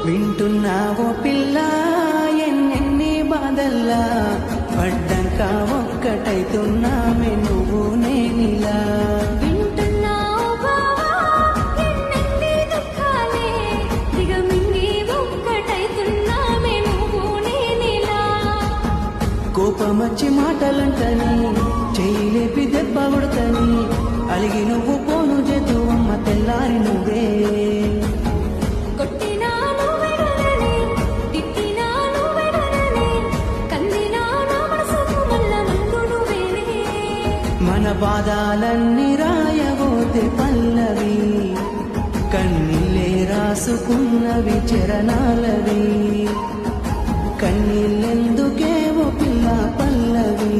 వింటున్నావో పిల్ల ఎన్నెన్ని బాధల్లా పడ్డంక ఒక్కటైతున్నామే నువ్వు నేనిలా కోపమచ్చి మాటలంటని చెయ్యిలేపి దెబ్బ కొడతని అలిగి నువ్వు పోను చేతు అమ్మ తెల్లారి నువ్వే మన బాధాలన్నీ రాయబోతే పల్లవి కన్నీళ్ళే రాసుకున్నవి చరణాలవి కన్నీళ్ళెందుకేవో పిల్ల పల్లవి